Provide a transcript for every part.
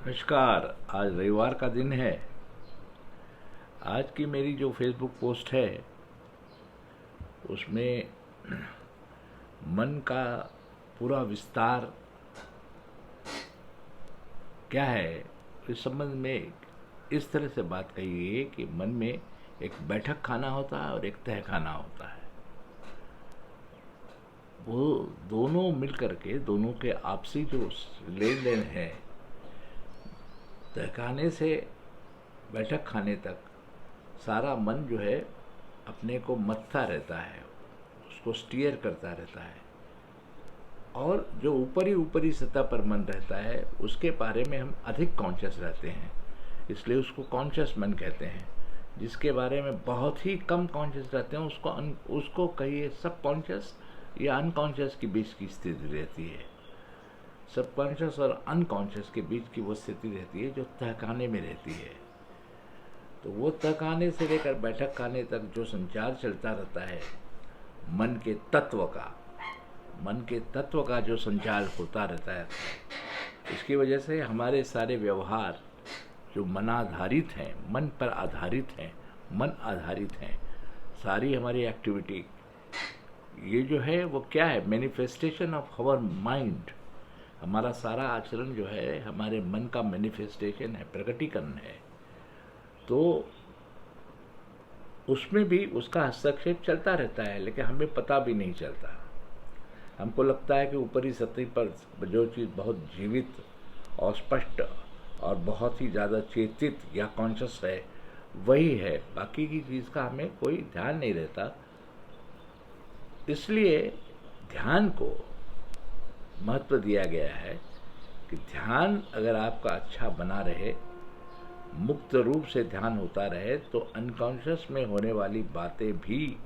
नमस्कार। आज रविवार का दिन है। आज की मेरी जो फेसबुक पोस्ट है उसमें मन का पूरा विस्तार क्या है, इस संबंध में इस तरह से बात कही गई है कि मन में एक बैठक खाना होता है और एक तह खाना होता है। वो दोनों मिलकर के दोनों के आपसी जो लेन देन है, तहखाने से बैठक खाने तक सारा मन जो है अपने को मथता रहता है, उसको स्टीयर करता रहता है। और जो ऊपरी सतह पर मन रहता है उसके बारे में हम अधिक कॉन्शियस रहते हैं, इसलिए उसको कॉन्शियस मन कहते हैं। जिसके बारे में बहुत ही कम कॉन्शियस रहते हैं उसको कहिए सब कॉन्शियस या अनकॉन्शियस के बीच की स्थिति रहती है। सबकॉन्शियस और अनकॉन्शियस के बीच की वो स्थिति रहती है जो तहखाने में रहती है। तो वो तहखाने से लेकर बैठक खाने तक जो संचार चलता रहता है मन के तत्व का जो संचार होता रहता है, इसकी वजह से हमारे सारे व्यवहार जो मन आधारित हैं, सारी हमारी एक्टिविटी ये जो है वो क्या है, मैनिफेस्टेशन ऑफ आवर माइंड। हमारा सारा आचरण जो है हमारे मन का मैनिफेस्टेशन है, प्रकटीकरण है। तो उसमें भी उसका हस्तक्षेप चलता रहता है, लेकिन हमें पता भी नहीं चलता। हमको लगता है कि ऊपरी सतह पर जो चीज़ बहुत जीवित और स्पष्ट और बहुत ही ज़्यादा चेतित या कॉन्शियस है वही है, बाकी की चीज़ का हमें कोई ध्यान नहीं रहता। इसलिए ध्यान को महत्व दिया गया है कि ध्यान अगर आपका अच्छा बना रहे, मुक्त रूप से ध्यान होता रहे, तो अनकॉन्शियस में होने वाली बातें भी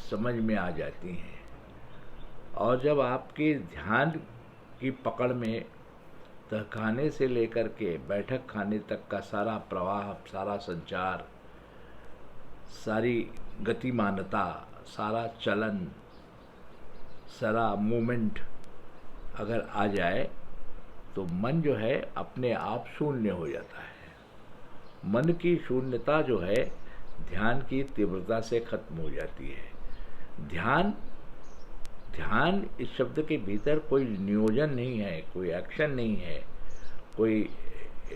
समझ में आ जाती हैं। और जब आपके ध्यान की पकड़ में तहखाने से लेकर के बैठक खाने तक का सारा प्रवाह, सारा संचार, सारी गतिमानता, सारा चलन, सारा मूवमेंट अगर आ जाए तो मन जो है अपने आप शून्य हो जाता है। मन की शून्यता जो है ध्यान की तीव्रता से खत्म हो जाती है। ध्यान इस शब्द के भीतर कोई नियोजन नहीं है, कोई एक्शन नहीं है, कोई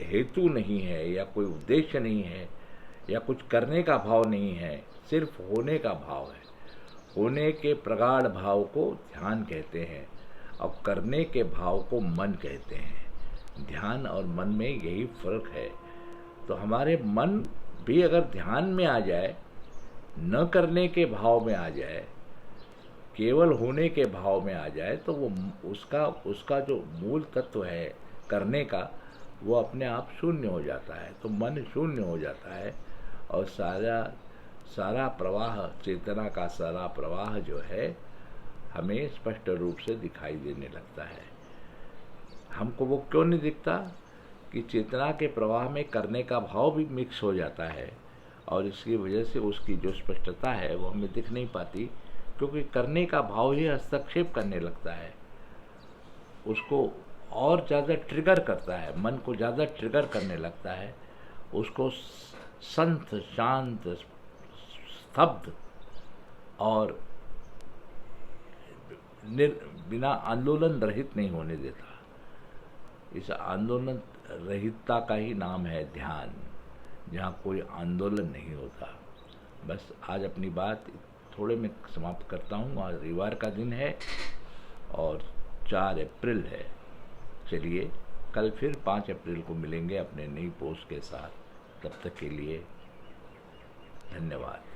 हेतु नहीं है या कोई उद्देश्य नहीं है या कुछ करने का भाव नहीं है, सिर्फ होने का भाव है। होने के प्रगाढ़ भाव को ध्यान कहते हैं और करने के भाव को मन कहते हैं। ध्यान और मन में यही फर्क है। तो हमारे मन भी अगर ध्यान में आ जाए, न करने के भाव में आ जाए, केवल होने के भाव में आ जाए, तो वो उसका जो मूल तत्व है करने का, वो अपने आप शून्य हो जाता है। तो मन शून्य हो जाता है और सारा प्रवाह, चेतना का सारा प्रवाह जो है हमें स्पष्ट रूप से दिखाई देने लगता है। हमको वो क्यों नहीं दिखता कि चेतना के प्रवाह में करने का भाव भी मिक्स हो जाता है और इसकी वजह से उसकी जो स्पष्टता है वो हमें दिख नहीं पाती, क्योंकि करने का भाव ही हस्तक्षेप करने लगता है, उसको और ज़्यादा ट्रिगर करता है, मन को ज़्यादा ट्रिगर करने लगता है, उसको संत, शांत, स्तब्ध और बिना आंदोलन रहित नहीं होने देता। इस आंदोलन रहितता का ही नाम है ध्यान, जहाँ कोई आंदोलन नहीं होता। बस आज अपनी बात थोड़े में समाप्त करता हूँ। आज रविवार का दिन है और 4 अप्रैल है। चलिए कल फिर 5 अप्रैल को मिलेंगे अपने नई पोस्ट के साथ। तब तक के लिए धन्यवाद।